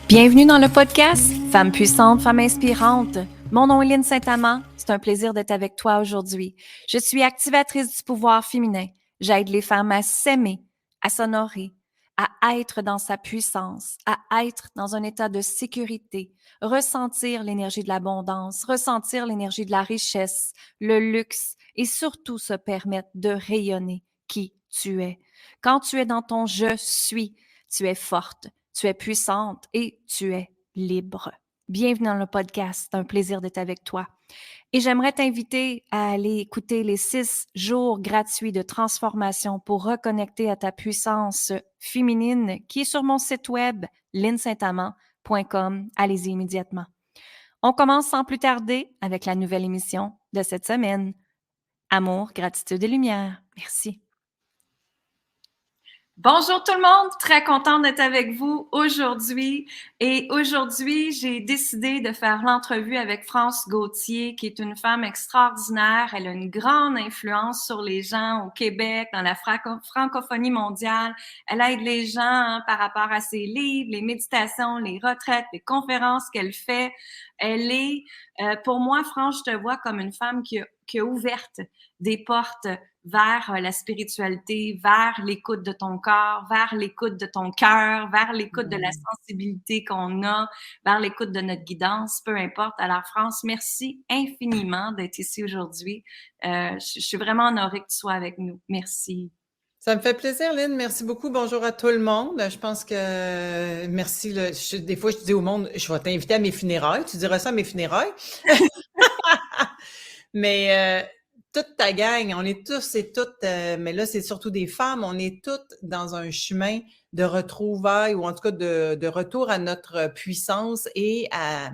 Bienvenue dans le podcast Femmes puissantes, femmes inspirantes. Mon nom est Lynne Saint-Amand. C'est un plaisir d'être avec toi aujourd'hui. Je suis activatrice du pouvoir féminin. J'aide les femmes à s'aimer, à s'honorer, à être dans sa puissance, à être dans un état de sécurité, ressentir l'énergie de l'abondance, ressentir l'énergie de la richesse, le luxe et surtout se permettre de rayonner qui tu es. Quand tu es dans ton « je suis », tu es forte. Tu es puissante et tu es libre. Bienvenue dans le podcast. C'est un plaisir d'être avec toi. Et j'aimerais t'inviter à aller écouter les 6 jours gratuits de transformation pour reconnecter à ta puissance féminine qui est sur mon site web lynnesaintamand.com. Allez-y immédiatement. On commence sans plus tarder avec la nouvelle émission de cette semaine. Amour, gratitude et lumière. Merci. Bonjour tout le monde, très contente d'être avec vous aujourd'hui. Et aujourd'hui, j'ai décidé de faire l'entrevue avec France Gauthier, qui est une femme extraordinaire. Elle a une grande influence sur les gens au Québec, dans la francophonie mondiale. Elle aide les gens par rapport à ses livres, les méditations, les retraites, les conférences qu'elle fait. Elle est, pour moi, France, je te vois comme une femme qui a ouvert des portes vers la spiritualité, vers l'écoute de ton corps, vers l'écoute de ton cœur, vers l'écoute de la sensibilité qu'on a, vers l'écoute de notre guidance, peu importe. Alors, France, merci infiniment d'être ici aujourd'hui. Je suis vraiment honorée que tu sois avec nous. Merci. Ça me fait plaisir, Lynne. Merci beaucoup. Bonjour à tout le monde. Je pense que merci. Des fois, je dis au monde, je vais t'inviter à mes funérailles. Tu diras ça à mes funérailles. Mais toute ta gang, on est tous et toutes, mais là, c'est surtout des femmes, on est toutes dans un chemin de retrouvailles ou en tout cas de retour à notre puissance et à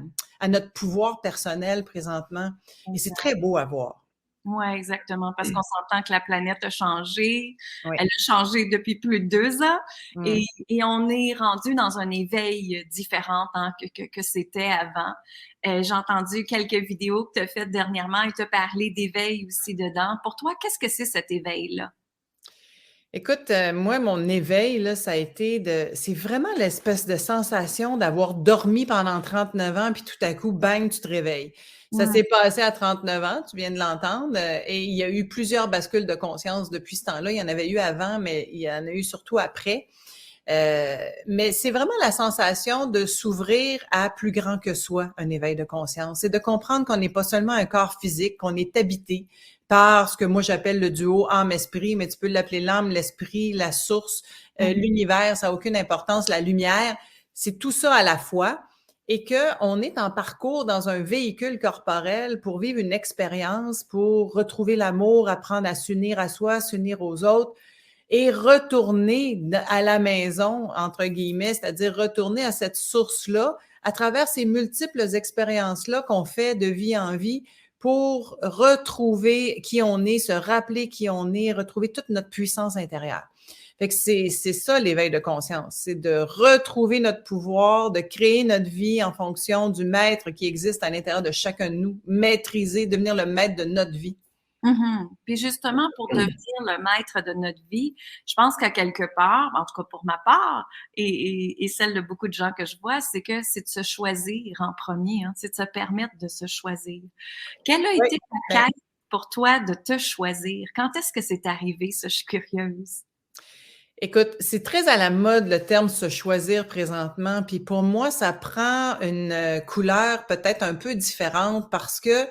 notre pouvoir personnel présentement. Et c'est très beau à voir. Oui, exactement, parce qu'on s'entend que la planète a changé. Oui. Elle a changé depuis plus de 2 ans et on est rendu dans un éveil différent que c'était avant. J'ai entendu quelques vidéos que tu as faites dernièrement et tu as parlé d'éveil aussi dedans. Pour toi, qu'est-ce que c'est cet éveil-là? Écoute, moi, mon éveil, là, ça a été c'est vraiment l'espèce de sensation d'avoir dormi pendant 39 ans, puis tout à coup, bang, tu te réveilles. Ça s'est passé à 39 ans, tu viens de l'entendre, et il y a eu plusieurs bascules de conscience depuis ce temps-là. Il y en avait eu avant, mais il y en a eu surtout après. Mais c'est vraiment la sensation de s'ouvrir à plus grand que soi, un éveil de conscience. C'est de comprendre qu'on n'est pas seulement un corps physique, qu'on est habité par ce que moi j'appelle le duo âme-esprit, mais tu peux l'appeler l'âme, l'esprit, la source, l'univers, ça n'a aucune importance, la lumière, c'est tout ça à la fois. Et qu'on est en parcours dans un véhicule corporel pour vivre une expérience, pour retrouver l'amour, apprendre à s'unir à soi, s'unir aux autres et retourner à la maison, entre guillemets, c'est-à-dire retourner à cette source-là à travers ces multiples expériences-là qu'on fait de vie en vie pour retrouver qui on est, se rappeler qui on est, retrouver toute notre puissance intérieure. Fait que c'est ça l'éveil de conscience, c'est de retrouver notre pouvoir, de créer notre vie en fonction du maître qui existe à l'intérieur de chacun de nous, maîtriser, devenir le maître de notre vie. Puis justement, pour devenir le maître de notre vie, je pense qu'à quelque part, en tout cas pour ma part, et celle de beaucoup de gens que je vois, c'est que c'est de se choisir en premier, hein, c'est de se permettre de se choisir. Quelle a été ta quête pour toi de te choisir? Quand est-ce que c'est arrivé, ça? Je suis curieuse. Écoute, c'est très à la mode le terme se choisir présentement, puis pour moi, ça prend une couleur peut-être un peu différente parce que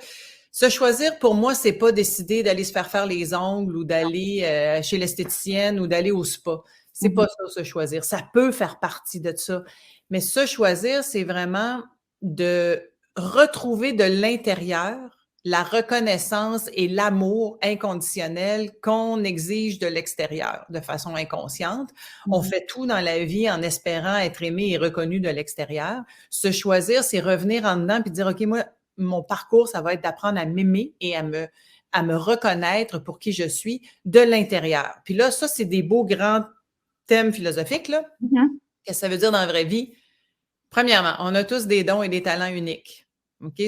se choisir, pour moi, c'est pas décider d'aller se faire les ongles ou d'aller chez l'esthéticienne ou d'aller au spa. C'est pas ça, se choisir. Ça peut faire partie de ça. Mais se choisir, c'est vraiment de retrouver de l'intérieur la reconnaissance et l'amour inconditionnel qu'on exige de l'extérieur de façon inconsciente. On fait tout dans la vie en espérant être aimé et reconnu de l'extérieur. Se choisir, c'est revenir en dedans puis dire, OK, moi, mon parcours, ça va être d'apprendre à m'aimer et à me reconnaître pour qui je suis de l'intérieur. Puis là, ça, c'est des beaux grands thèmes philosophiques, là. Qu'est-ce que ça veut dire dans la vraie vie? Premièrement, on a tous des dons et des talents uniques. OK?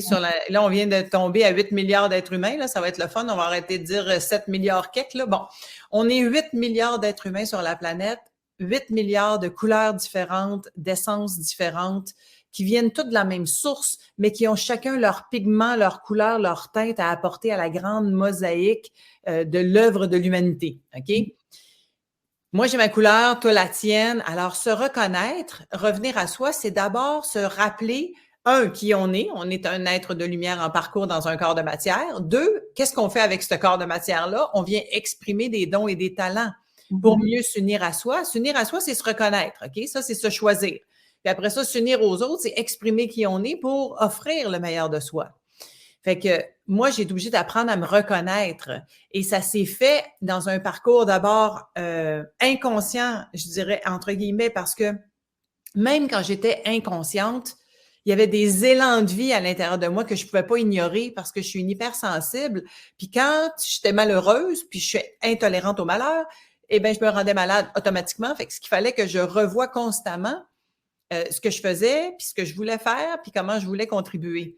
Là, on vient de tomber à 8 milliards d'êtres humains. Là, ça va être le fun. On va arrêter de dire 7 milliards quelques. Là. Bon, on est 8 milliards d'êtres humains sur la planète, 8 milliards de couleurs différentes, d'essences différentes, qui viennent toutes de la même source, mais qui ont chacun leur pigment, leur couleur, leur teinte à apporter à la grande mosaïque de l'œuvre de l'humanité. OK? Moi, j'ai ma couleur, toi la tienne. Alors, se reconnaître, revenir à soi, c'est d'abord se rappeler, qui on est. On est un être de lumière en parcours dans un corps de matière. Deux, qu'est-ce qu'on fait avec ce corps de matière-là? On vient exprimer des dons et des talents pour mieux s'unir à soi. S'unir à soi, c'est se reconnaître, OK? Ça, c'est se choisir. Puis après ça, s'unir aux autres, c'est exprimer qui on est pour offrir le meilleur de soi. Fait que moi, j'ai été obligée d'apprendre à me reconnaître. Et ça s'est fait dans un parcours d'abord inconscient, je dirais, entre guillemets, parce que même quand j'étais inconsciente, il y avait des élans de vie à l'intérieur de moi que je ne pouvais pas ignorer parce que je suis une hypersensible. Puis quand j'étais malheureuse, puis je suis intolérante au malheur, eh bien, je me rendais malade automatiquement. Fait que ce qu'il fallait que je revoie constamment ce que je faisais, puis ce que je voulais faire, puis comment je voulais contribuer.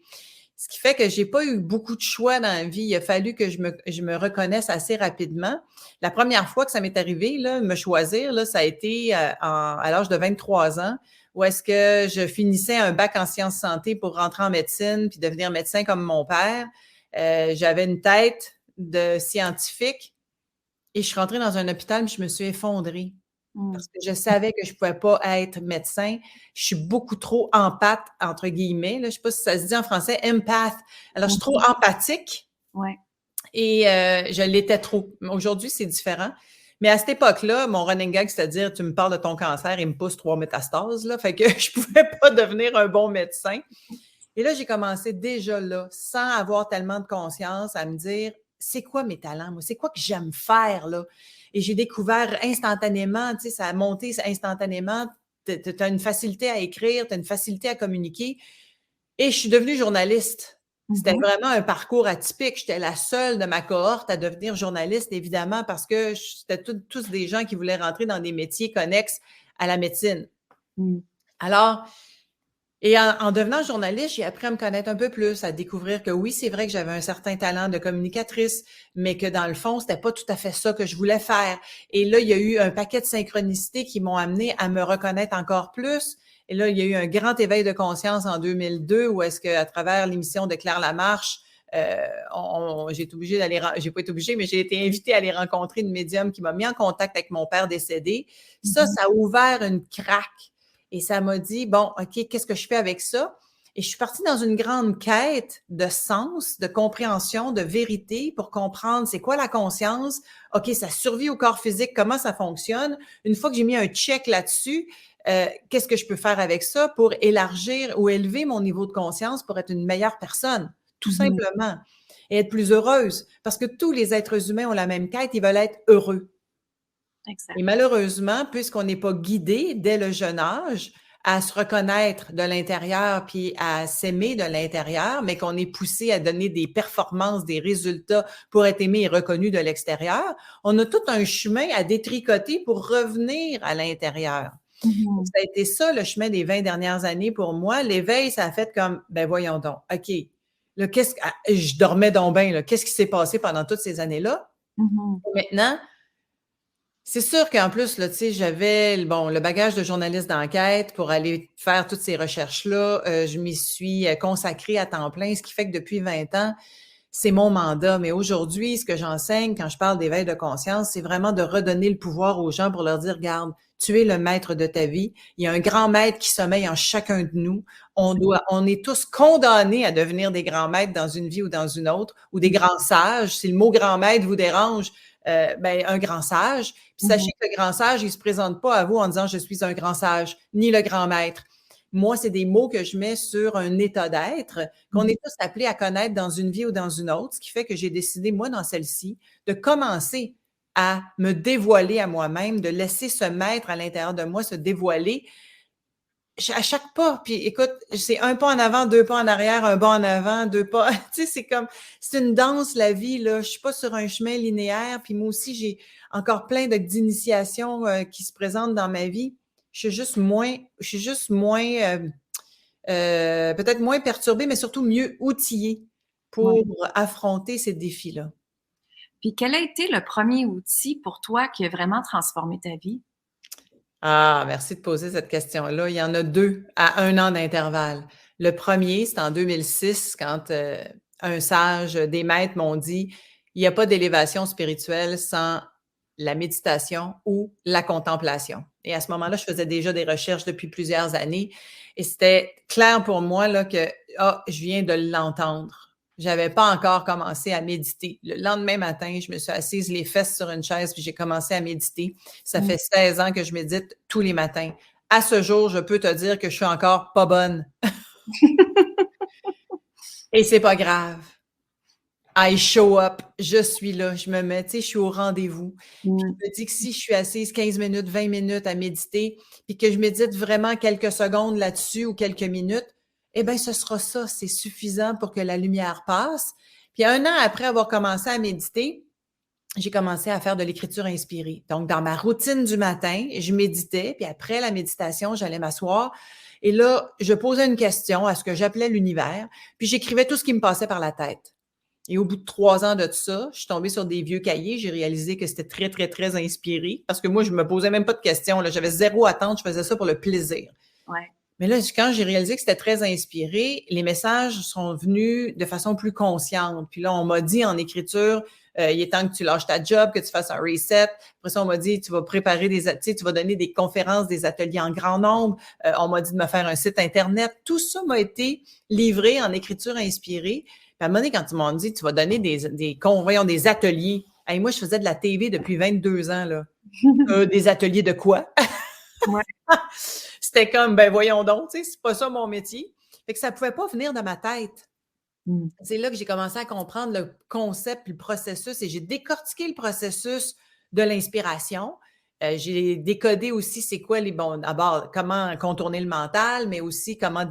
Ce qui fait que j'ai pas eu beaucoup de choix dans la vie. Il a fallu que je me reconnaisse assez rapidement. La première fois que ça m'est arrivé, là, me choisir, là, ça a été à l'âge de 23 ans, où est-ce que je finissais un bac en sciences santé pour rentrer en médecine puis devenir médecin comme mon père. J'avais une tête de scientifique et je suis rentrée dans un hôpital, puis je me suis effondrée. Parce que je savais que je ne pouvais pas être médecin. Je suis beaucoup trop empathe, entre guillemets. Là. Je ne sais pas si ça se dit en français, empath. Alors, je suis trop empathique. Ouais. Et je l'étais trop. Aujourd'hui, c'est différent. Mais à cette époque-là, mon running gag, c'est-à-dire, tu me parles de ton cancer et me pousse 3 métastases, là, fait que je ne pouvais pas devenir un bon médecin. Et là, j'ai commencé déjà là, sans avoir tellement de conscience, à me dire, c'est quoi mes talents, moi? C'est quoi que j'aime faire, là? Et j'ai découvert instantanément, tu sais, ça a monté instantanément. Tu as une facilité à écrire, tu as une facilité à communiquer. Et je suis devenue journaliste. C'était vraiment un parcours atypique. J'étais la seule de ma cohorte à devenir journaliste, évidemment, parce que c'était tous des gens qui voulaient rentrer dans des métiers connexes à la médecine. Alors, et en devenant journaliste, j'ai appris à me connaître un peu plus, à découvrir que oui, c'est vrai que j'avais un certain talent de communicatrice, mais que dans le fond, c'était pas tout à fait ça que je voulais faire. Et là, il y a eu un paquet de synchronicités qui m'ont amené à me reconnaître encore plus. Et là, il y a eu un grand éveil de conscience en 2002 où est-ce qu'à travers l'émission de Claire Lamarche, j'ai été obligée d'aller, j'ai pas été obligée, mais j'ai été invitée à aller rencontrer une médium qui m'a mis en contact avec mon père décédé. Ça a ouvert une craque. Et ça m'a dit, bon, OK, qu'est-ce que je fais avec ça? Et je suis partie dans une grande quête de sens, de compréhension, de vérité pour comprendre c'est quoi la conscience. OK, ça survit au corps physique, comment ça fonctionne. Une fois que j'ai mis un check là-dessus, qu'est-ce que je peux faire avec ça pour élargir ou élever mon niveau de conscience pour être une meilleure personne, tout simplement, et être plus heureuse. Parce que tous les êtres humains ont la même quête, ils veulent être heureux. Exact. Et malheureusement, puisqu'on n'est pas guidé dès le jeune âge à se reconnaître de l'intérieur puis à s'aimer de l'intérieur, mais qu'on est poussé à donner des performances, des résultats pour être aimé et reconnu de l'extérieur, on a tout un chemin à détricoter pour revenir à l'intérieur. Ça a été ça le chemin des 20 dernières années pour moi. L'éveil, ça a fait comme, ben voyons donc, OK, là, je dormais donc bien, là, qu'est-ce qui s'est passé pendant toutes ces années-là? Maintenant, c'est sûr qu'en plus, là, tu sais, j'avais le bagage de journaliste d'enquête pour aller faire toutes ces recherches-là. Je m'y suis consacrée à temps plein, ce qui fait que depuis 20 ans, c'est mon mandat. Mais aujourd'hui, ce que j'enseigne quand je parle d'éveil de conscience, c'est vraiment de redonner le pouvoir aux gens pour leur dire, regarde, tu es le maître de ta vie. Il y a un grand maître qui sommeille en chacun de nous. On est tous condamnés à devenir des grands maîtres dans une vie ou dans une autre, ou des grands sages. Si le mot grand maître vous dérange, un grand sage. Puis sachez que le grand sage, il ne se présente pas à vous en disant « je suis un grand sage », ni le grand maître. Moi, c'est des mots que je mets sur un état d'être qu'on est tous appelés à connaître dans une vie ou dans une autre, ce qui fait que j'ai décidé, moi, dans celle-ci, de commencer à me dévoiler à moi-même, de laisser ce maître à l'intérieur de moi se dévoiler à chaque pas. Puis écoute, c'est un pas en avant, deux pas en arrière, un pas en avant, deux pas. Tu sais, c'est une danse, la vie, là. Je suis pas sur un chemin linéaire. Puis moi aussi, j'ai encore plein d'initiations qui se présentent dans ma vie. Je suis juste moins peut-être moins perturbée, mais surtout mieux outillée Ouais. pour affronter ces défis-là. Puis quel a été le premier outil pour toi qui a vraiment transformé ta vie? Ah, merci de poser cette question-là. Il y en a 2 à 1 an d'intervalle. Le premier, c'est en 2006 quand, un sage, des maîtres m'ont dit: «Il y a pas d'élévation spirituelle sans la méditation ou la contemplation» et à ce moment-là, je faisais déjà des recherches depuis plusieurs années et c'était clair pour moi là que: «Ah, je viens de l'entendre». J'avais pas encore commencé à méditer. Le lendemain matin, je me suis assise les fesses sur une chaise, puis j'ai commencé à méditer. Ça Mmh. fait 16 ans que je médite tous les matins. À ce jour, je peux te dire que je suis encore pas bonne et c'est pas grave. I show up, je suis là, je me mets, tu sais, je suis au rendez-vous. Puis Mmh. je me dis que si je suis assise 15 minutes, 20 minutes à méditer, puis que je médite vraiment quelques secondes là-dessus ou quelques minutes, eh bien, ce sera ça, c'est suffisant pour que la lumière passe. Puis 1 an après avoir commencé à méditer, j'ai commencé à faire de l'écriture inspirée. Donc, dans ma routine du matin, je méditais, puis après la méditation, j'allais m'asseoir et là, je posais une question à ce que j'appelais l'univers, puis j'écrivais tout ce qui me passait par la tête. Et au bout de 3 ans de ça, je suis tombée sur des vieux cahiers. J'ai réalisé que c'était très, très, très inspiré parce que moi, je me posais même pas de questions, là. J'avais 0 attente. Je faisais ça pour le plaisir. Ouais. Mais là, quand j'ai réalisé que c'était très inspiré, les messages sont venus de façon plus consciente. Puis là, on m'a dit en écriture, il est temps que tu lâches ta job, que tu fasses un reset. Après ça, on m'a dit, tu vas préparer tu sais, tu vas donner des conférences, des ateliers en grand nombre. On m'a dit de me faire un site Internet. Tout ça m'a été livré en écriture inspirée. Puis à un moment donné, quand ils m'ont dit, tu vas donner des ateliers. Hey, moi, je faisais de la TV depuis 22 ans, là. Des ateliers de quoi? Ouais. C'était comme, ben voyons donc, tu sais, c'est pas ça mon métier. Fait que ça pouvait pas venir de ma tête. Mmh. C'est là que j'ai commencé à comprendre le concept, le processus et j'ai décortiqué le processus de l'inspiration. J'ai décodé aussi c'est quoi d'abord, comment contourner le mental, mais aussi comment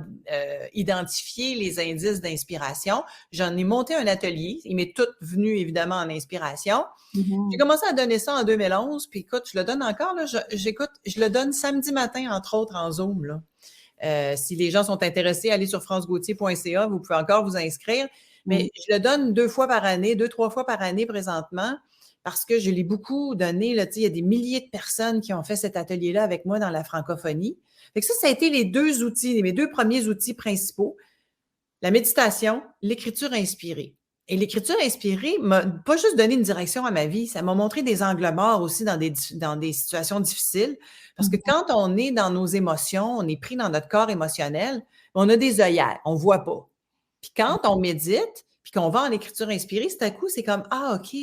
identifier les indices d'inspiration. J'en ai monté un atelier. Il m'est tout venu évidemment en inspiration. J'ai Mmh. commencé à donner ça en 2011, puis écoute, je le donne encore, là, je le donne samedi matin, entre autres, en Zoom, là. Si les gens sont intéressés, allez sur francegauthier.ca, vous pouvez encore vous inscrire. Mmh. Mais je le donne 2 fois par année, 2-3 fois par année présentement, parce que je l'ai beaucoup donné, là, tu sais, il y a des milliers de personnes qui ont fait cet atelier-là avec moi dans la francophonie. Fait que ça a été les 2 outils, mes 2 premiers outils principaux. La méditation, l'écriture inspirée. Et l'écriture inspirée m'a pas juste donné une direction à ma vie, ça m'a montré des angles morts aussi dans des situations difficiles. Parce que Mmh. quand on est dans nos émotions, on est pris dans notre corps émotionnel, on a des œillères, on voit pas. Puis quand on médite, puis qu'on va en écriture inspirée, tout à coup, c'est comme, ah, OK,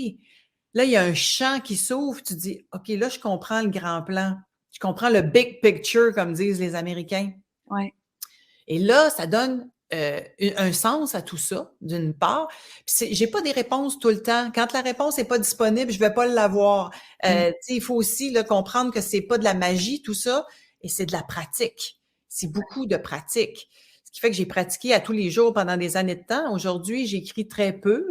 là, il y a un champ qui s'ouvre, tu dis, OK, là, je comprends le grand plan. Je comprends le big picture, comme disent les Américains. Ouais. Et là, ça donne un sens à tout ça, d'une part. Puis j'ai pas des réponses tout le temps. Quand la réponse est pas disponible, je vais pas l'avoir. Mmh. Tu sais, il faut aussi là, comprendre que c'est pas de la magie, tout ça, et c'est de la pratique. C'est beaucoup de pratique. Ce qui fait que j'ai pratiqué à tous les jours pendant des années de temps. Aujourd'hui, j'écris très peu.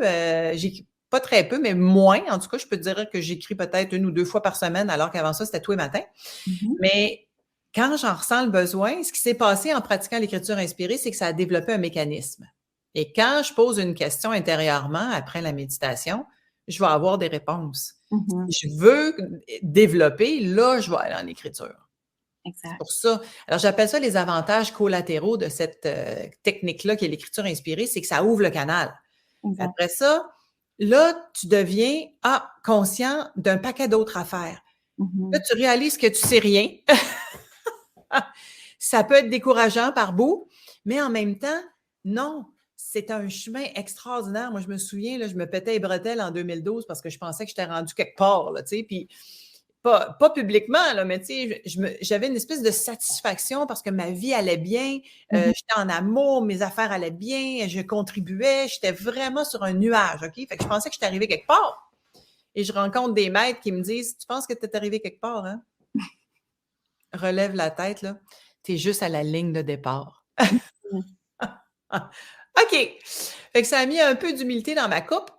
J'écris pas très peu, mais moins. En tout cas, je peux te dire que j'écris peut-être 1 ou 2 fois par semaine, alors qu'avant ça, c'était tous les matins. Mmh. Mais quand j'en ressens le besoin, ce qui s'est passé en pratiquant l'écriture inspirée, c'est que ça a développé un mécanisme. Et quand je pose une question intérieurement après la méditation, je vais avoir des réponses. Mmh. Si je veux développer, là, je vais aller en écriture. C'est Exact. pour ça. Alors, j'appelle ça les avantages collatéraux de cette technique-là qui est l'écriture inspirée, c'est que ça ouvre le canal. Exact. Après ça, là, tu deviens conscient d'un paquet d'autres affaires. Là, Mmh. tu réalises que tu sais rien. Ça peut être décourageant par bout, mais en même temps, non, c'est un chemin extraordinaire. Moi, je me souviens, là, je me pétais les bretelles en 2012 parce que je pensais que j'étais rendue quelque part, là, tu sais, puis pas publiquement, là, mais tu sais, j'avais une espèce de satisfaction parce que ma vie allait bien, Mmh. j'étais en amour, mes affaires allaient bien, je contribuais, j'étais vraiment sur un nuage, OK? Fait que je pensais que j'étais arrivée quelque part. Et je rencontre des maîtres qui me disent: «Tu penses que tu es arrivé quelque part, hein? Relève la tête, là. Tu es juste à la ligne de départ». OK. Fait que ça a mis un peu d'humilité dans ma coupe.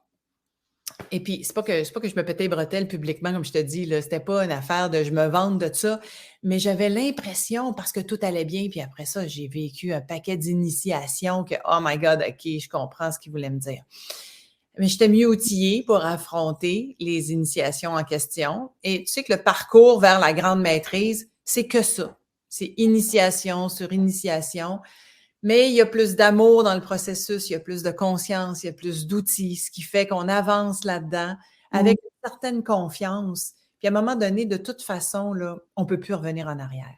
Et puis, c'est pas que je me pétais les bretelles publiquement, comme je te dis, là. C'était pas une affaire de je me vante de ça, mais j'avais l'impression, parce que tout allait bien, puis après ça, j'ai vécu un paquet d'initiations que, oh my God, OK, je comprends ce qu'il voulait me dire. Mais j'étais mieux outillée pour affronter les initiations en question. Et tu sais que le parcours vers la grande maîtrise, c'est que ça. C'est initiation sur initiation. Mais il y a plus d'amour dans le processus, il y a plus de conscience, il y a plus d'outils, ce qui fait qu'on avance là-dedans Mmh. avec une certaine confiance. Puis à un moment donné, de toute façon, là, on ne peut plus revenir en arrière.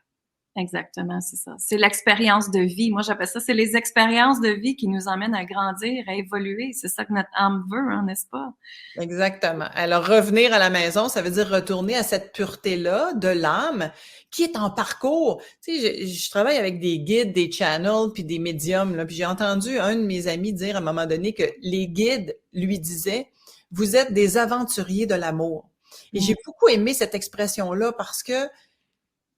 Exactement, c'est ça. C'est l'expérience de vie. Moi, j'appelle ça, c'est les expériences de vie qui nous emmènent à grandir, à évoluer. C'est ça que notre âme veut, hein, n'est-ce pas? Exactement. Alors, revenir à la maison, ça veut dire retourner à cette pureté-là de l'âme qui est en parcours. Tu sais, je travaille avec des guides, des channels, puis des médiums, là, puis j'ai entendu un de mes amis dire à un moment donné que les guides lui disaient, vous êtes des aventuriers de l'amour. Et Mmh. j'ai beaucoup aimé cette expression-là parce que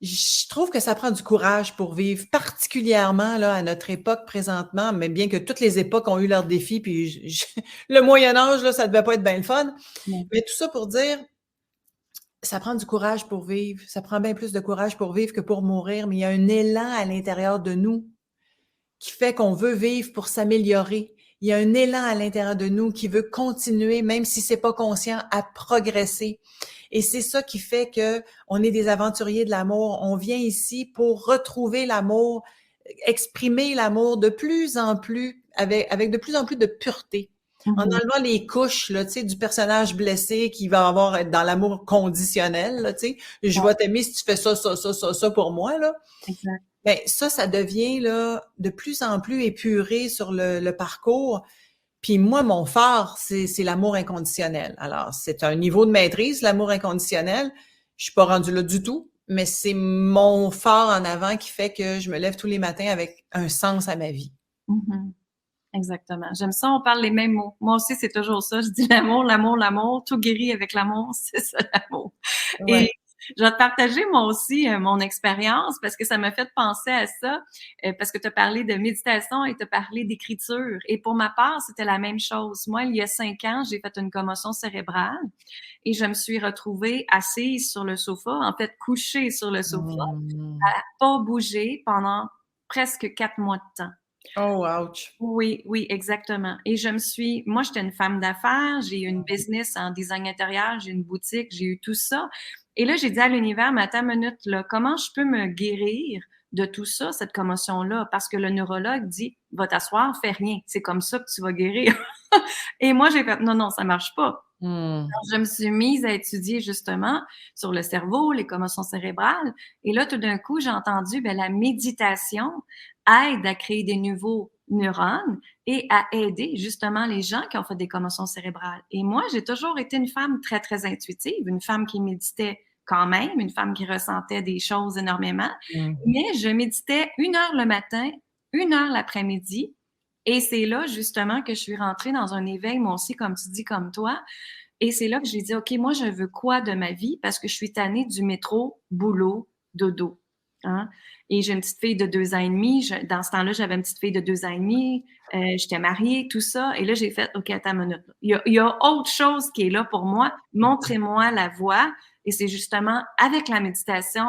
je trouve que ça prend du courage pour vivre, particulièrement là, à notre époque présentement, mais bien que toutes les époques ont eu leurs défis, puis le Moyen Âge, là, ça devait pas être bien le fun. Mmh. Mais tout ça pour dire, ça prend du courage pour vivre. Ça prend bien plus de courage pour vivre que pour mourir, mais il y a un élan à l'intérieur de nous qui fait qu'on veut vivre pour s'améliorer. Il y a un élan à l'intérieur de nous qui veut continuer, même si c'est pas conscient, à progresser. Et c'est ça qui fait que on est des aventuriers de l'amour. On vient ici pour retrouver l'amour, exprimer l'amour de plus en plus, avec de plus en plus de pureté. En Mmh. enlevant les couches, là, tu sais, du personnage blessé qui va avoir être dans l'amour conditionnel, là, tu sais. Je Ouais, vais t'aimer si tu fais ça, ça, ça, ça, ça pour moi, là. exact. Ben, ça devient, là, de plus en plus épuré sur le parcours. Puis moi, mon phare, c'est l'amour inconditionnel. Alors, c'est un niveau de maîtrise, l'amour inconditionnel. Je suis pas rendue là du tout, mais c'est mon phare en avant qui fait que je me lève tous les matins avec un sens à ma vie. Mmh. Exactement. J'aime ça, on parle les mêmes mots. Moi aussi, c'est toujours ça. Je dis l'amour, l'amour, l'amour. Tout guérit avec l'amour, c'est ça l'amour. Ouais. Et je vais te partager moi aussi mon expérience parce que ça m'a fait penser à ça, parce que tu as parlé de méditation et tu as parlé d'écriture. Et pour ma part, c'était la même chose. Moi, il y a 5 ans, j'ai fait une commotion cérébrale et je me suis retrouvée assise sur le sofa, en fait couchée sur le sofa, Mmh. à pas bouger pendant presque 4 mois de temps. Oh, ouch. Oui, oui, exactement. Et moi, j'étais une femme d'affaires, j'ai eu une business en design intérieur, j'ai une boutique, j'ai eu tout ça. Et là, j'ai dit à l'univers, mais attends une minute, là, comment je peux me guérir de tout ça, cette commotion-là? Parce que le neurologue dit, va t'asseoir, fais rien. C'est comme ça que tu vas guérir. Et moi, j'ai fait, non, non, ça marche pas. Mmh. Alors, je me suis mise à étudier justement sur le cerveau, les commotions cérébrales. Et là, tout d'un coup, j'ai entendu, ben, la méditation aide à créer des nouveaux neurones et à aider justement les gens qui ont fait des commotions cérébrales. Et moi, j'ai toujours été une femme très, très intuitive, une femme qui méditait quand même, une femme qui ressentait des choses énormément. Mmh. Mais je méditais 1 heure le matin, 1 heure l'après-midi. Et c'est là, justement, que je suis rentrée dans un éveil, moi aussi, comme tu dis, comme toi. Et c'est là que j'ai dit, OK, moi, je veux quoi de ma vie? Parce que je suis tannée du métro, boulot, dodo. Hein? Et j'ai une petite fille de 2 ans et demi. Dans ce temps-là, j'avais une petite fille de 2 ans et demi. J'étais mariée, tout ça. Et là, j'ai fait, OK, attends une minute. Il y a autre chose qui est là pour moi. Montrez-moi la voie. Et c'est justement avec la méditation.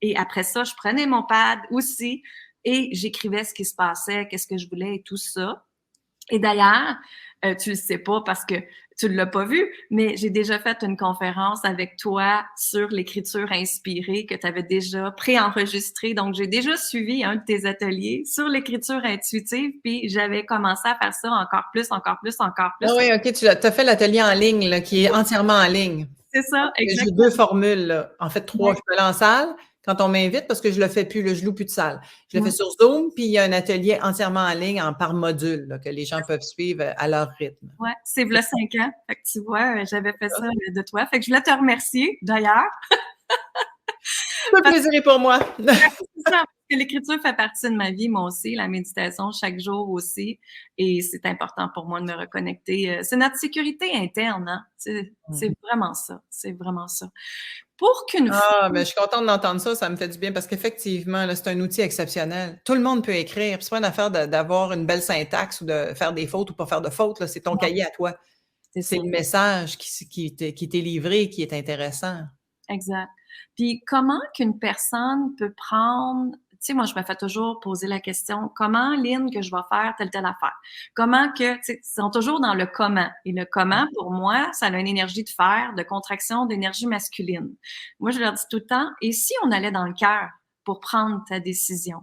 Et après ça, je prenais mon pad aussi et j'écrivais ce qui se passait, qu'est-ce que je voulais et tout ça. Et d'ailleurs, tu le sais pas parce que tu l'as pas vu, mais j'ai déjà fait une conférence avec toi sur l'écriture inspirée que tu avais déjà préenregistrée. Donc, j'ai déjà suivi un de tes ateliers sur l'écriture intuitive, puis j'avais commencé à faire ça encore plus, encore plus, encore plus. Ah oui, OK, tu as fait l'atelier en ligne, là, qui est entièrement en ligne. C'est ça, J'ai exactement. 2 formules, là. En fait, 3. Je peux aller en salle quand on m'invite parce que je le fais plus, là, je loue plus de salle. Je le fais sur Zoom, puis il y a un atelier entièrement en ligne par module, là, que les gens peuvent suivre à leur rythme. Ouais, c'est v'là 5 ans. Fait que tu vois, j'avais fait ça de toi. Fait que je voulais te remercier d'ailleurs. Le plaisir est pour moi. C'est ça, parce que l'écriture fait partie de ma vie, moi aussi, la méditation chaque jour aussi. Et c'est important pour moi de me reconnecter. C'est notre sécurité interne, hein? C'est vraiment ça. C'est vraiment ça. Pour qu'une Ah, ben, je suis contente d'entendre ça, ça me fait du bien parce qu'effectivement, là, c'est un outil exceptionnel. Tout le monde peut écrire. Puis c'est pas une affaire d'avoir une belle syntaxe ou de faire des fautes ou pas faire de fautes, là. C'est ton cahier à toi. C'est C'est ça. le message qui t'est livré qui est intéressant. Exact. Puis comment qu'une personne peut prendre, tu sais, moi, je me fais toujours poser la question, comment, Lynn, que je vais faire telle affaire? Comment que, tu sais, ils sont toujours dans le comment. Et le comment, pour moi, ça a une énergie de faire, de contraction, d'énergie masculine. Moi, je leur dis tout le temps, et si on allait dans le cœur pour prendre ta décision?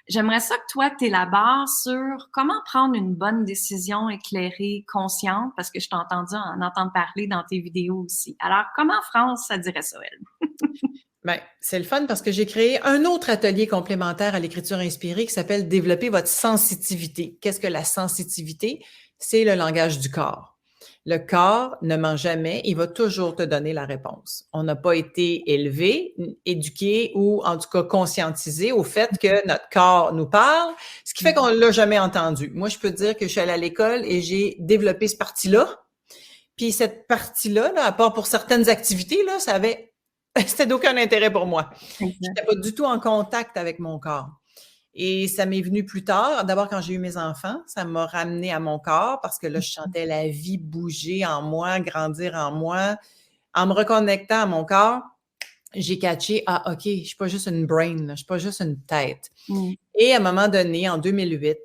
J'aimerais ça que toi, tu élabores sur comment prendre une bonne décision éclairée, consciente, parce que je t'ai entendu en entendre parler dans tes vidéos aussi. Alors, comment France, ça dirait ça, elle? Ben, c'est le fun parce que j'ai créé un autre atelier complémentaire à l'écriture inspirée qui s'appelle Développer votre sensitivité. Qu'est-ce que la sensitivité? C'est le langage du corps. Le corps ne ment jamais, il va toujours te donner la réponse. On n'a pas été élevé, éduqué ou en tout cas conscientisé au fait que notre corps nous parle, ce qui fait qu'on ne l'a jamais entendu. Moi, je peux te dire que je suis allée à l'école et j'ai développé ce parti-là. Puis cette partie-là, à part pour certaines activités, là, c'était d'aucun intérêt pour moi. Je n'étais pas du tout en contact avec mon corps. Et ça m'est venu plus tard. D'abord, quand j'ai eu mes enfants, ça m'a ramené à mon corps parce que là, je sentais la vie bouger en moi, grandir en moi. En me reconnectant à mon corps, j'ai catché, ah, OK, je suis pas juste une brain, là, je suis pas juste une tête. Et à un moment donné, en 2008,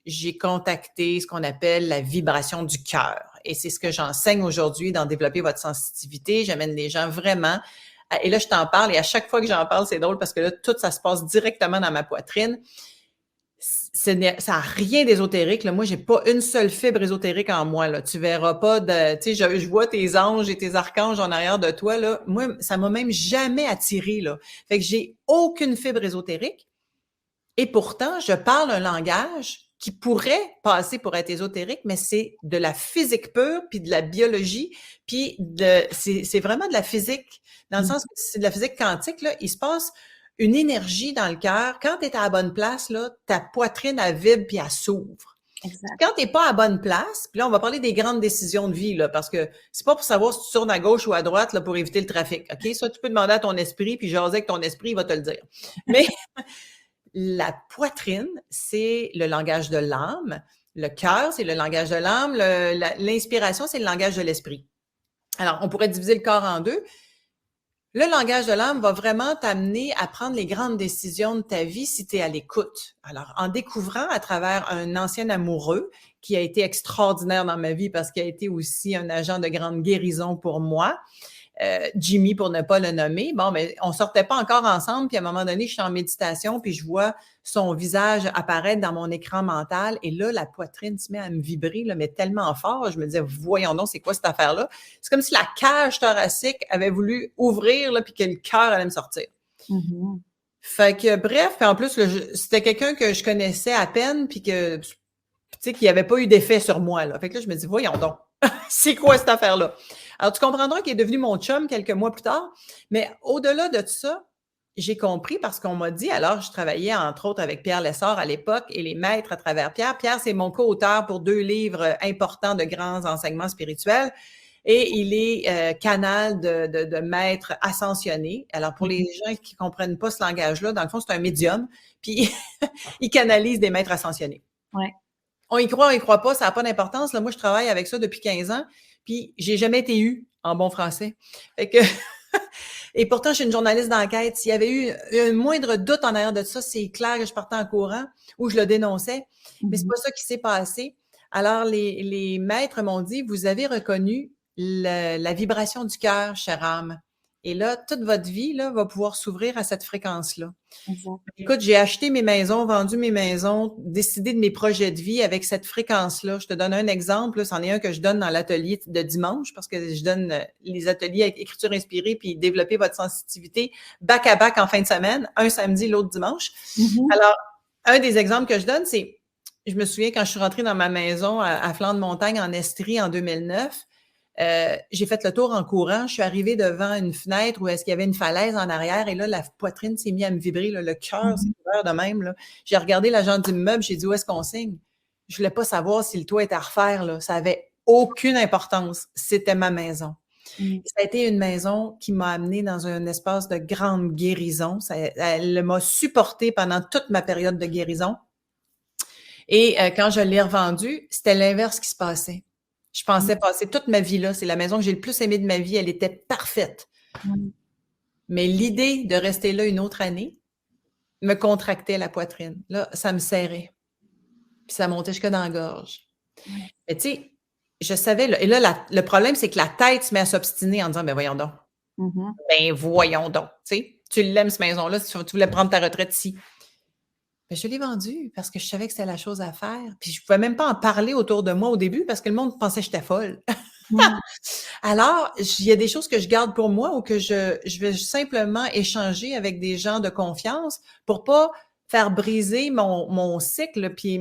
j'ai contacté ce qu'on appelle la vibration du cœur. Et c'est ce que j'enseigne aujourd'hui dans Développer votre sensitivité. J'amène les gens vraiment. Et là, je t'en parle et à chaque fois que j'en parle, c'est drôle parce que là, tout ça se passe directement dans ma poitrine. Ça n'a rien d'ésotérique. Là. Moi, j'ai pas une seule fibre ésotérique en moi. Là. Tu verras pas de... Tu sais, je vois tes anges et tes archanges en arrière de toi. Là. Moi, ça m'a même jamais attiré. Là. Fait que j'ai aucune fibre ésotérique. Et pourtant, je parle un langage qui pourrait passer pour être ésotérique, mais c'est de la physique pure, puis de la biologie, puis c'est vraiment de la physique, dans le sens que c'est de la physique quantique, là. Il se passe une énergie dans le cœur. Quand tu es à la bonne place, là, ta poitrine, elle vibre puis elle s'ouvre. Exact. Quand tu n'es pas à la bonne place, puis là, on va parler des grandes décisions de vie, là, parce que c'est pas pour savoir si tu tournes à gauche ou à droite là, pour éviter le trafic. OK? Ça, tu peux demander à ton esprit, puis jaser avec ton esprit, il va te le dire. Mais la poitrine, c'est le langage de l'âme. Le cœur, c'est le langage de l'âme. L'inspiration, c'est le langage de l'esprit. Alors, on pourrait diviser le corps en deux. Le langage de l'âme va vraiment t'amener à prendre les grandes décisions de ta vie si tu es à l'écoute. Alors, en découvrant à travers un ancien amoureux qui a été extraordinaire dans ma vie parce qu'il a été aussi un agent de grande guérison pour moi, Jimmy pour ne pas le nommer. Bon, mais on sortait pas encore ensemble, puis à un moment donné, je suis en méditation, puis je vois son visage apparaître dans mon écran mental, et là, la poitrine se met à me vibrer, là, mais tellement fort, je me disais, voyons donc, c'est quoi cette affaire-là? C'est comme si la cage thoracique avait voulu ouvrir, là, puis que le cœur allait me sortir. Fait que, bref, puis en plus, c'était quelqu'un que je connaissais à peine, puis que, tu sais, qui n'avait pas eu d'effet sur moi, là. Fait que là, je me dis, voyons donc, c'est quoi cette affaire-là? Alors, tu comprendras qu'il est devenu mon chum quelques mois plus tard, mais au-delà de tout ça, j'ai compris parce qu'on m'a dit, alors je travaillais entre autres avec Pierre Lessard à l'époque et les maîtres à travers Pierre. Pierre, c'est mon co-auteur pour 2 livres importants de grands enseignements spirituels et il est canal de maîtres ascensionnés. Alors, pour les gens qui ne comprennent pas ce langage-là, dans le fond, c'est un médium, puis il canalise des maîtres ascensionnés. Ouais. On y croit pas, ça n'a pas d'importance. Là, moi, je travaille avec ça depuis 15 ans, puis j'ai jamais été eu en bon français. Fait que et pourtant, je suis une journaliste d'enquête. S'il y avait eu un moindre doute en arrière de ça, c'est clair que je partais en courant ou je le dénonçais. Mais c'est pas ça qui s'est passé. Alors, les maîtres m'ont dit, vous avez reconnu la vibration du cœur, chère âme. Et là, toute votre vie là, va pouvoir s'ouvrir à cette fréquence-là. Exact. Écoute, j'ai acheté mes maisons, vendu mes maisons, décidé de mes projets de vie avec cette fréquence-là. Je te donne un exemple, c'en est un que je donne dans l'atelier de dimanche parce que je donne les ateliers avec écriture inspirée puis développer votre sensitivité back à back en fin de semaine, un samedi, l'autre dimanche. Alors, un des exemples que je donne, c'est, je me souviens quand je suis rentrée dans ma maison à flanc de montagne en Estrie en 2009, j'ai fait le tour en courant. Je suis arrivée devant une fenêtre où est-ce qu'il y avait une falaise en arrière et là, la poitrine s'est mise à me vibrer. Là, le cœur s'est ouvert de même. Là. J'ai regardé l'agent d'immeuble. J'ai dit, où est-ce qu'on signe? Je voulais pas savoir si le toit était à refaire. Là. Ça avait aucune importance. C'était ma maison. Ça a été une maison qui m'a amenée dans un espace de grande guérison. Elle m'a supportée pendant toute ma période de guérison. Et quand je l'ai revendue, c'était l'inverse qui se passait. Je pensais passer toute ma vie là. C'est la maison que j'ai le plus aimée de ma vie. Elle était parfaite. Mais l'idée de rester là une autre année me contractait la poitrine. Là, ça me serrait. Puis ça montait jusque dans la gorge. Mais tu sais, je savais, là, et là, le problème, c'est que la tête se met à s'obstiner en disant, ben voyons donc. Ben voyons donc. Tu sais, tu l'aimes, cette maison-là, si tu voulais prendre ta retraite ici. Ben, je l'ai vendue parce que je savais que c'était la chose à faire. Puis je ne pouvais même pas en parler autour de moi au début parce que le monde pensait que j'étais folle. Alors, il y a des choses que je garde pour moi ou que je vais simplement échanger avec des gens de confiance pour pas faire briser mon cycle. Puis,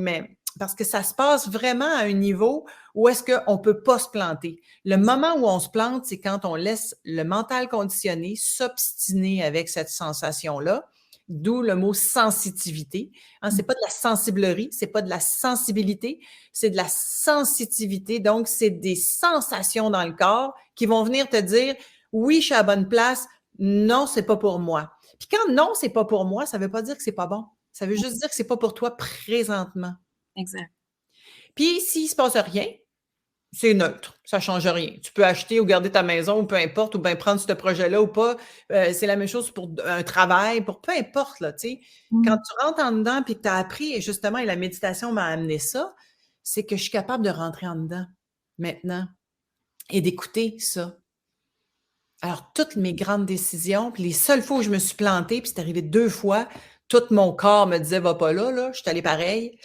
parce que ça se passe vraiment à un niveau où est-ce qu'on peut pas se planter. Le moment où on se plante, c'est quand on laisse le mental conditionné s'obstiner avec cette sensation-là. D'où le mot sensitivité. Hein, c'est pas de la sensiblerie, c'est pas de la sensibilité, c'est de la sensitivité. Donc, c'est des sensations dans le corps qui vont venir te dire oui, je suis à la bonne place, non, c'est pas pour moi. Puis quand non, c'est pas pour moi, ça veut pas dire que c'est pas bon. Ça veut juste dire que c'est pas pour toi présentement. Exact. Puis s'il se passe rien, c'est neutre, ça change rien. Tu peux acheter ou garder ta maison ou peu importe, ou bien prendre ce projet-là ou pas. C'est la même chose pour un travail, pour peu importe, là, tu sais. Quand tu rentres en dedans puis que tu as appris, et justement, et la méditation m'a amené ça, c'est que je suis capable de rentrer en dedans maintenant et d'écouter ça. Alors, toutes mes grandes décisions, puis les seules fois où je me suis plantée, puis c'est arrivé 2 fois, tout mon corps me disait « Va pas là, là », je suis allée pareil.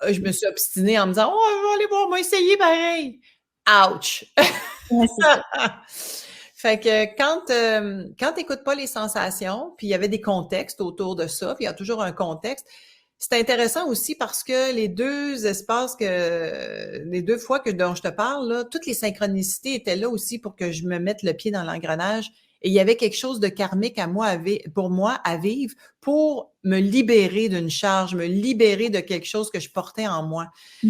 Je me suis obstinée en me disant « Oh, je vais aller voir, on va essayer pareil ». Ouch! Ouais, c'est ça. Fait que quand tu n'écoutes pas les sensations, puis il y avait des contextes autour de ça, puis il y a toujours un contexte, c'est intéressant aussi parce que les 2 espaces les 2 fois dont je te parle, là, toutes les synchronicités étaient là aussi pour que je me mette le pied dans l'engrenage. Et il y avait quelque chose de karmique pour moi à vivre pour me libérer d'une charge, me libérer de quelque chose que je portais en moi. Fait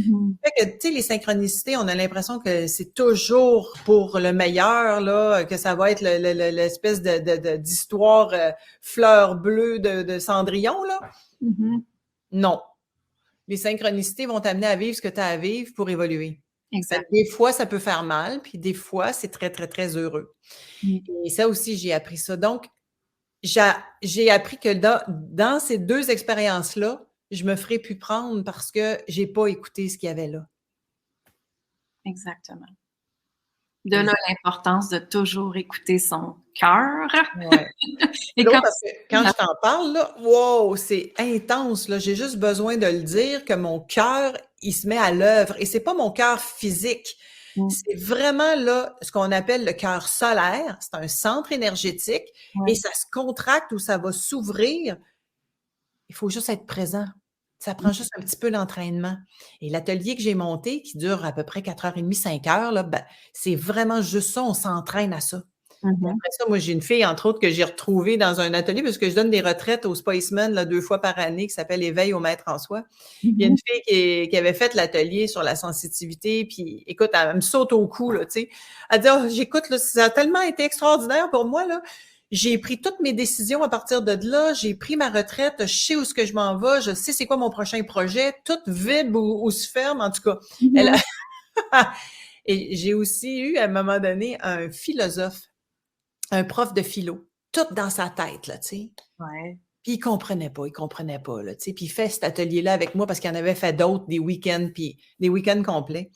que, tu sais, les synchronicités, on a l'impression que c'est toujours pour le meilleur, là, que ça va être l'espèce d'histoire fleur bleue de Cendrillon, là. Non. Les synchronicités vont t'amener à vivre ce que tu as à vivre pour évoluer. Exact. Des fois, ça peut faire mal, puis des fois, c'est très, très, très heureux. Et ça aussi, j'ai appris ça. Donc, j'ai appris que dans ces 2 expériences-là, je me ferai plus prendre parce que j'ai pas écouté ce qu'il y avait là. Exactement. De là, l'importance de toujours écouter son cœur. Ouais. Et L'autre, parce que quand je t'en parle, là, wow, c'est intense, là. J'ai juste besoin de le dire que mon cœur, il se met à l'œuvre. Et c'est pas mon cœur physique. C'est vraiment là ce qu'on appelle le cœur solaire. C'est un centre énergétique et ça se contracte ou ça va s'ouvrir. Il faut juste être présent. Ça prend juste un petit peu d'entraînement. Et l'atelier que j'ai monté, qui dure à peu près 4h30, 5 heures, là, ben, c'est vraiment juste ça, on s'entraîne à ça. Après ça, moi, j'ai une fille, entre autres, que j'ai retrouvée dans un atelier parce que je donne des retraites aux Spacemen là, 2 fois par année qui s'appelle Éveil au maître en soi. Il y a une fille qui avait fait l'atelier sur la sensitivité, puis écoute, elle me saute au cou, là, tu sais. Elle dit « Oh, j'écoute, là, ça a tellement été extraordinaire pour moi, là. J'ai pris toutes mes décisions à partir de là, j'ai pris ma retraite, je sais où est-ce que je m'en vais, je sais c'est quoi mon prochain projet, tout vibre ou se ferme, en tout cas. » Et j'ai aussi eu, à un moment donné, un philosophe, un prof de philo, tout dans sa tête, là, tu sais. Ouais. Puis il comprenait pas, là, tu sais. Puis il fait cet atelier-là avec moi parce qu'il en avait fait d'autres, des week-ends, puis des week-ends complets.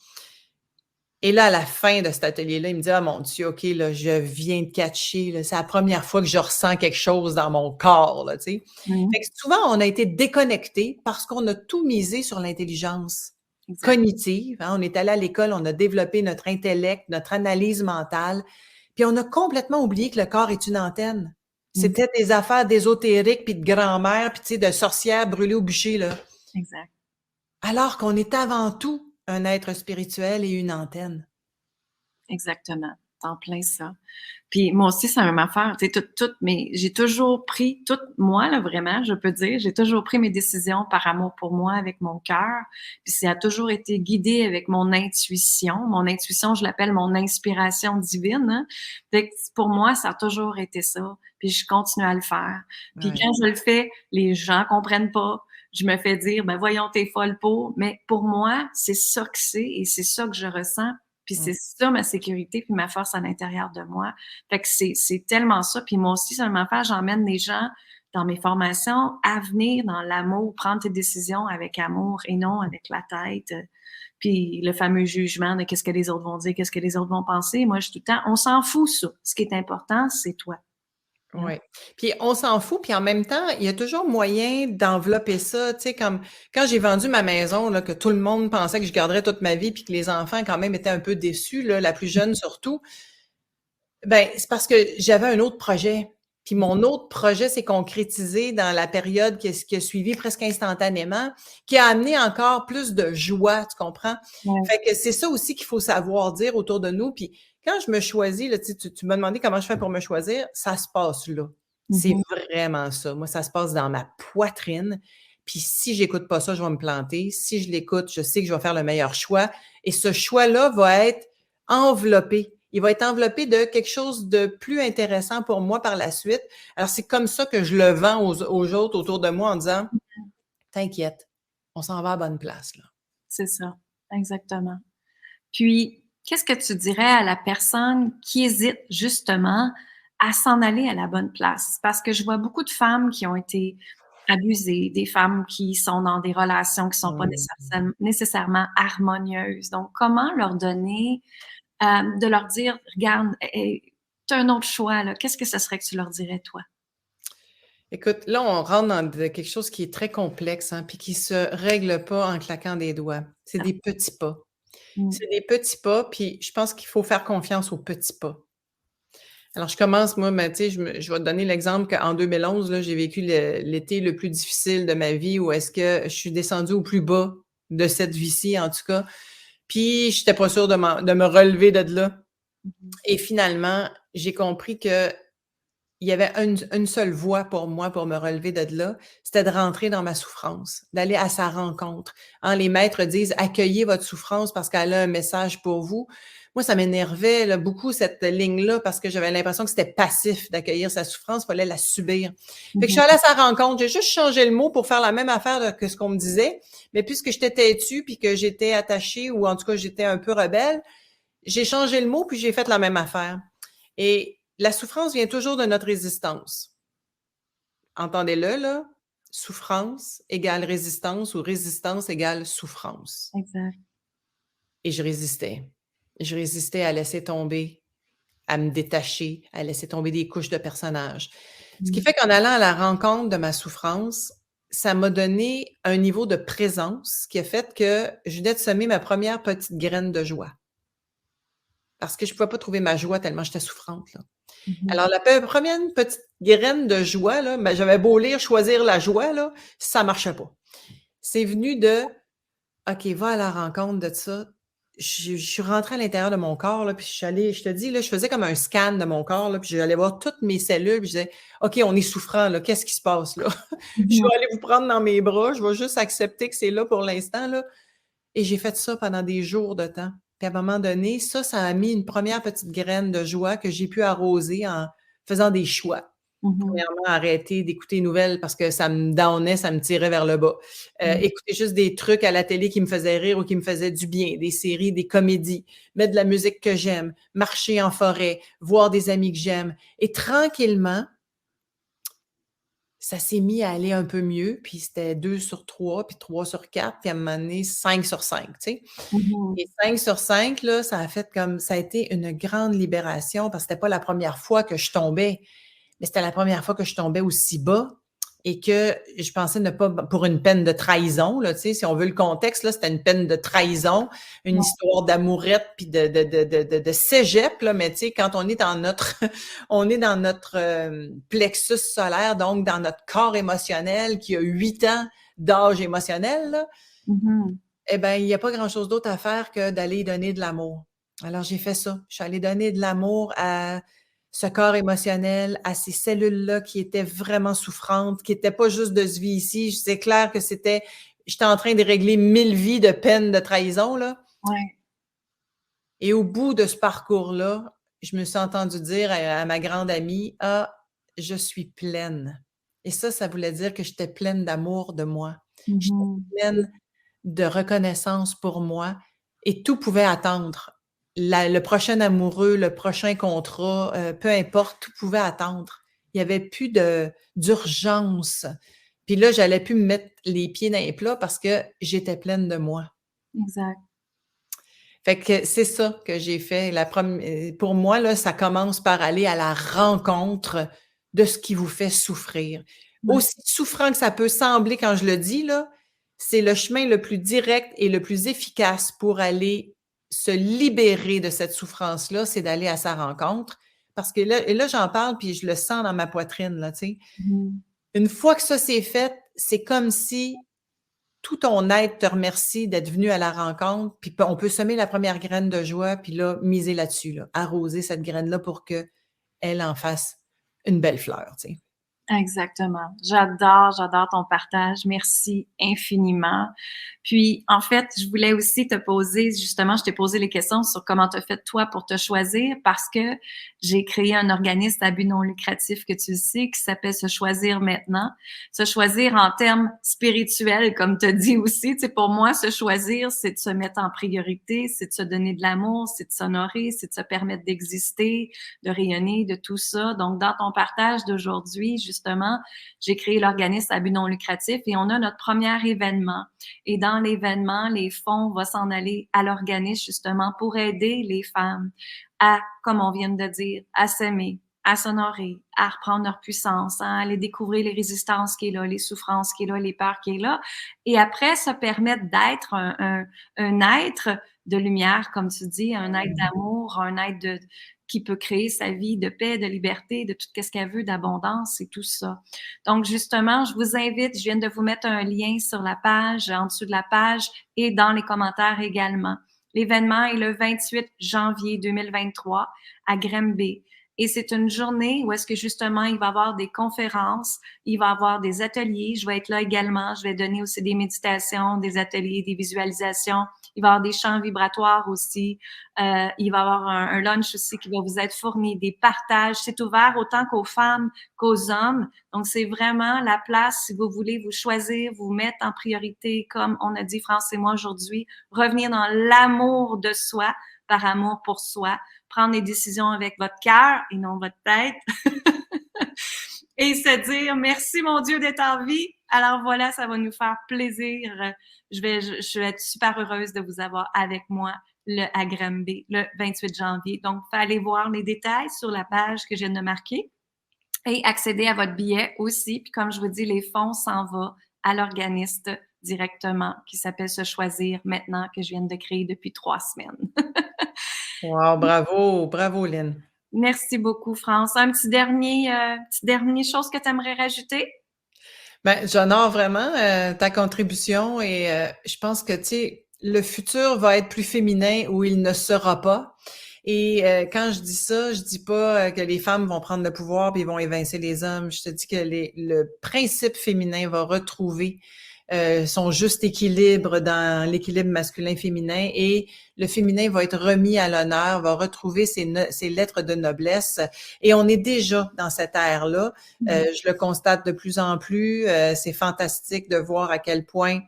Et là, à la fin de cet atelier-là, il me dit « Ah mon Dieu, OK, là, je viens de catcher, là, c'est la première fois que je ressens quelque chose dans mon corps, là, tu sais. » Fait que souvent, on a été déconnectés parce qu'on a tout misé sur l'intelligence cognitive. Hein. On est allé à l'école, on a développé notre intellect, notre analyse mentale. Puis on a complètement oublié que le corps est une antenne. C'était des affaires d'ésotérique, puis de grand-mère, puis tu sais, de sorcière brûlée au bûcher, là. Exact. Alors qu'on est avant tout un être spirituel et une antenne. Exactement. En plein ça. Puis moi aussi, c'est la même affaire. Tu sais, mais j'ai toujours pris, moi, là, vraiment, je peux dire, j'ai toujours pris mes décisions par amour pour moi, avec mon cœur. Puis ça a toujours été guidé avec mon intuition. Mon intuition, je l'appelle mon inspiration divine. Hein. Fait que pour moi, ça a toujours été ça. Puis je continue à le faire. Puis quand je le fais, les gens comprennent pas. Je me fais dire, ben voyons, t'es folle pour. Mais pour moi, c'est ça que c'est et c'est ça que je ressens Puis Mmh. c'est ça ma sécurité puis ma force à l'intérieur de moi. Fait que c'est tellement ça. Puis moi aussi, seulement faire, j'emmène les gens dans mes formations à venir dans l'amour, prendre tes décisions avec amour et non avec la tête. Puis le fameux jugement de qu'est-ce que les autres vont dire, qu'est-ce que les autres vont penser. Moi, je suis tout le temps, on s'en fout ça. Ce qui est important, c'est toi. You know? Ouais. Puis on s'en fout, puis en même temps, il y a toujours moyen d'envelopper ça, tu sais, comme quand j'ai vendu ma maison, là, que tout le monde pensait que je garderais toute ma vie, puis que les enfants quand même étaient un peu déçus, là, la plus jeune surtout, ben c'est parce que j'avais un autre projet. Puis mon autre projet s'est concrétisé dans la période qui a suivi presque instantanément, qui a amené encore plus de joie, tu comprends? Ouais. Fait que c'est ça aussi qu'il faut savoir dire autour de nous. Puis quand je me choisis, là, tu m'as demandé comment je fais pour me choisir, ça se passe là. C'est Mhm. vraiment ça. Moi, ça se passe dans ma poitrine. Puis si j'écoute pas ça, je vais me planter. Si je l'écoute, je sais que je vais faire le meilleur choix. Et ce choix-là va être enveloppé. Il va être enveloppé de quelque chose de plus intéressant pour moi par la suite. Alors, c'est comme ça que je le vends aux autres autour de moi en disant, t'inquiète, on s'en va à la bonne place, là. C'est ça, exactement. Puis, qu'est-ce que tu dirais à la personne qui hésite justement à s'en aller à la bonne place? Parce que je vois beaucoup de femmes qui ont été abusées, des femmes qui sont dans des relations qui sont pas Mmh. nécessairement harmonieuses. Donc, comment leur donner, de leur dire, regarde, tu as un autre choix, là. Qu'est-ce que ce serait que tu leur dirais, toi? Écoute, là, on rentre dans quelque chose qui est très complexe, hein, puis qui se règle pas en claquant des doigts. C'est des petits pas. Mm. C'est des petits pas, puis je pense qu'il faut faire confiance aux petits pas. Alors, je commence, moi, tu sais, je vais te donner l'exemple qu'en 2011, là, j'ai vécu l'été le plus difficile de ma vie où est-ce que je suis descendue au plus bas de cette vie-ci, en tout cas. Puis, j'étais pas sûre de me relever de là. Mhm. Et finalement, j'ai compris que il y avait une seule voie pour moi pour me relever de là, c'était de rentrer dans ma souffrance, d'aller à sa rencontre. Hein, les maîtres disent: «Accueillez votre souffrance parce qu'elle a un message pour vous». Moi, ça m'énervait là, beaucoup cette ligne-là parce que j'avais l'impression que c'était passif d'accueillir sa souffrance, il fallait la subir. Fait que je suis Mhm. allée à sa rencontre, j'ai juste changé le mot pour faire la même affaire que ce qu'on me disait, mais puisque j'étais têtue puis que j'étais attachée ou en tout cas j'étais un peu rebelle, j'ai changé le mot puis j'ai fait la même affaire. Et la souffrance vient toujours de notre résistance. Entendez-le, là. Souffrance égale résistance ou résistance égale souffrance. Exact. Et je résistais. Je résistais à laisser tomber, à me détacher, à laisser tomber des couches de personnages. Ce qui Mm. fait qu'en allant à la rencontre de ma souffrance, ça m'a donné un niveau de présence qui a fait que je venais de semer ma première petite graine de joie. Parce que je ne pouvais pas trouver ma joie tellement j'étais souffrante, là. Mhm. Alors, la première petite graine de joie, là, ben, j'avais beau lire Choisir la joie, là, ça marchait pas. C'est venu de OK, va à la rencontre de ça. Je suis rentrée à l'intérieur de mon corps, là, puis je suis allée, je te dis, là, je faisais comme un scan de mon corps, là, puis j'allais voir toutes mes cellules, puis je disais, OK, on est souffrant, là, qu'est-ce qui se passe, là? Je Mhm. vais aller vous prendre dans mes bras, je vais juste accepter que c'est là pour l'instant, là. Et j'ai fait ça pendant des jours de temps. Puis à un moment donné, ça a mis une première petite graine de joie que j'ai pu arroser en faisant des choix. Mhm. Premièrement, arrêter d'écouter les nouvelles parce que ça me downait, ça me tirait vers le bas. Mhm. Écouter juste des trucs à la télé qui me faisaient rire ou qui me faisaient du bien, des séries, des comédies, mettre de la musique que j'aime, marcher en forêt, voir des amis que j'aime. Et tranquillement, ça s'est mis à aller un peu mieux, puis c'était 2 sur 3, puis 3 sur 4, puis à un moment donné, 5 sur 5, tu sais? Mhm. Et 5 sur 5 là, ça a été une grande libération parce que c'était pas la première fois que je tombais, mais c'était la première fois que je tombais aussi bas et que je pensais ne pas pour une peine de trahison, là, tu sais, si on veut le contexte, là, c'était une peine de trahison, une Ouais. histoire d'amourette puis de cégep, là, mais tu sais, quand on est dans notre on est dans notre, plexus solaire, donc dans notre corps émotionnel qui a 8 ans d'âge émotionnel, là, Mhm. eh ben, il y a pas grand-chose d'autre à faire que d'aller donner de l'amour. Alors, j'ai fait ça. Je suis allée donner de l'amour à ce corps émotionnel, à ces cellules-là qui étaient vraiment souffrantes, qui étaient pas juste de ce vie ici. C'est clair que j'étais en train de régler 1000 vies de peine de trahison, là. Ouais. Et au bout de ce parcours-là, je me suis entendue dire à ma grande amie: «Ah, je suis pleine». Et ça voulait dire que j'étais pleine d'amour de moi. J'étais Mhm. pleine de reconnaissance pour moi et tout pouvait attendre. le prochain amoureux, le prochain contrat, peu importe, tout pouvait attendre. Il n'y avait plus d'urgence. Puis là, j'allais plus me mettre les pieds dans les plats parce que j'étais pleine de moi. Exact. Fait que c'est ça que j'ai fait. Pour moi, là, ça commence par aller à la rencontre de ce qui vous fait souffrir. Ouais. Aussi souffrant que ça peut sembler quand je le dis, là, c'est le chemin le plus direct et le plus efficace pour aller se libérer de cette souffrance-là, c'est d'aller à sa rencontre. Parce que là, j'en parle, puis je le sens dans ma poitrine, là, tu sais. Une fois que ça c'est fait, c'est comme si tout ton être te remercie d'être venu à la rencontre, puis on peut semer la première graine de joie, puis là, miser là-dessus, là, arroser cette graine-là pour qu'elle en fasse une belle fleur, tu sais. Exactement. J'adore ton partage. Merci infiniment. Puis, en fait, je voulais aussi te poser, justement, je t'ai posé les questions sur comment tu as fait toi pour te choisir parce que j'ai créé un organisme à but non lucratif que tu sais qui s'appelle Se choisir maintenant. Se choisir en termes spirituels, comme tu as dit aussi. Tu sais, pour moi, se choisir, c'est de se mettre en priorité, c'est de se donner de l'amour, c'est de s'honorer, c'est de se permettre d'exister, de rayonner, de tout ça. Donc, dans ton partage d'aujourd'hui, justement, j'ai créé l'organisme à but non lucratif et on a notre premier événement. Et dans l'événement, les fonds vont s'en aller à l'organisme, justement, pour aider les femmes à, comme on vient de dire, à s'aimer, à s'honorer, à reprendre leur puissance, à aller découvrir les résistances qui est là, les souffrances qui est là, les peurs qui est là. Et après, se permettre d'être un être de lumière, comme tu dis, un être d'amour, un être qui peut créer sa vie de paix, de liberté, de tout ce qu'elle veut, d'abondance et tout ça. Donc, justement, je vous invite, je viens de vous mettre un lien sur la page, en dessous de la page et dans les commentaires également. L'événement est le 28 janvier 2023 à Granby. Et c'est une journée où est-ce que justement, il va y avoir des conférences, il va y avoir des ateliers. Je vais être là également. Je vais donner aussi des méditations, des ateliers, des visualisations. Il va y avoir des chants vibratoires aussi. Il va y avoir un lunch aussi qui va vous être fourni, des partages. C'est ouvert autant qu'aux femmes qu'aux hommes. Donc, c'est vraiment la place, si vous voulez vous choisir, vous mettre en priorité, comme on a dit France et moi aujourd'hui, revenir dans l'amour de soi, par amour pour soi, prendre des décisions avec votre cœur et non votre tête. Et se dire merci mon Dieu d'être en vie. Alors voilà, ça va nous faire plaisir. Je vais être super heureuse de vous avoir avec moi à Granby le 28 janvier. Donc, allez voir les détails sur la page que je viens de marquer et accéder à votre billet aussi. Puis comme je vous dis, les fonds s'en vont à l'organisme directement qui s'appelle Se choisir maintenant que je viens de créer depuis 3 semaines. Wow, bravo, Lynn. Merci beaucoup, France. Un petit dernier chose que tu aimerais rajouter? Ben, j'honore vraiment ta contribution et je pense que, tu sais, le futur va être plus féminin ou il ne sera pas. Et quand je dis ça, je dis pas que les femmes vont prendre le pouvoir puis ils vont évincer les hommes. Je te dis que le principe féminin va retrouver son juste équilibre dans l'équilibre masculin-féminin et le féminin va être remis à l'honneur, va retrouver ses lettres de noblesse. Et on est déjà dans cette ère-là. Je le constate de plus en plus. C'est fantastique de voir à quel point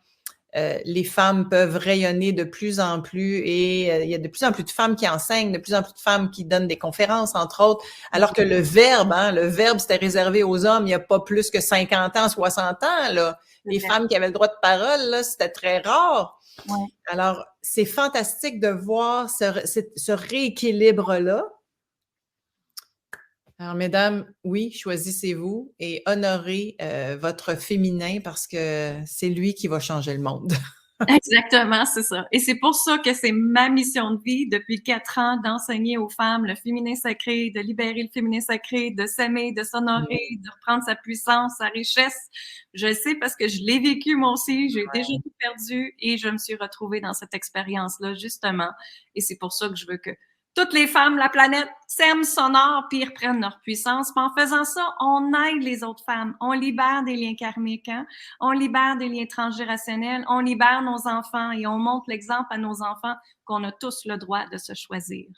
les femmes peuvent rayonner de plus en plus et il y a de plus en plus de femmes qui enseignent, de plus en plus de femmes qui donnent des conférences, entre autres, alors que le verbe, c'était réservé aux hommes il n'y a pas plus que 50 ans, 60 ans, là. Les femmes qui avaient le droit de parole, là, c'était très rare. Ouais. Alors, c'est fantastique de voir ce rééquilibre-là. Alors, mesdames, oui, choisissez-vous et honorez votre féminin parce que c'est lui qui va changer le monde. Exactement, c'est ça. Et c'est pour ça que c'est ma mission de vie depuis 4 ans d'enseigner aux femmes le féminin sacré, de libérer le féminin sacré, de s'aimer, de s'honorer, de reprendre sa puissance, sa richesse. Je sais parce que je l'ai vécu moi aussi, j'ai déjà tout perdu et je me suis retrouvée dans cette expérience-là justement. Et c'est pour ça que je veux que toutes les femmes, la planète, s'aiment, s'honorent, puis reprennent leur puissance. Puis en faisant ça, on aide les autres femmes. On libère des liens karmiques, hein? On libère des liens transgénérationnels, on libère nos enfants et on montre l'exemple à nos enfants qu'on a tous le droit de se choisir.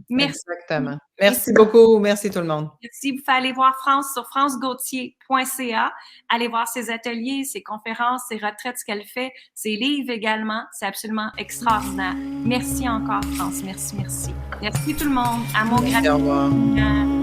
Merci. Exactement. Merci beaucoup. Merci tout le monde. Merci. Vous pouvez aller voir France sur francegauthier.ca. Allez voir ses ateliers, ses conférences, ses retraites, ce qu'elle fait, ses livres également. C'est absolument extraordinaire. Merci encore, France. Merci, merci. Merci tout le monde. À mon Au revoir.